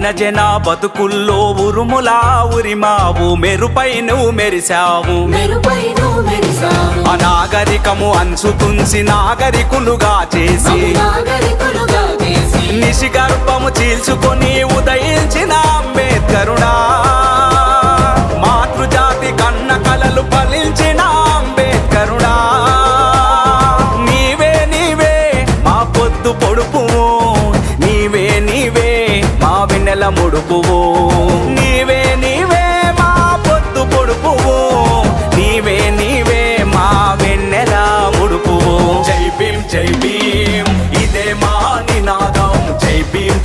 దీన జన బతుకుల్లో ఉరుములా ఉరిమావు మెరుపై నువ్వు మెరిసావు అనాగరికము అంచుతుంచి నాగరికులుగా చేసి నిశిగర్భము చీల్చుకొని ఉదయించిన అంబేద్కరుడా మాతృజాతి కన్న కలలు ఫలించిన అంబేద్కరుడా నీవే నీవే మా పొద్దు పొడుపువు నీవే నీవే మా వెన్నెల ముడుపువు నీవే నీవే మా పొద్దు పొడుపువు నీవే నీవే మా వెన్నెల ముడుపువు జై భీమ్ ఇదే మా నినాదం జై భీమ్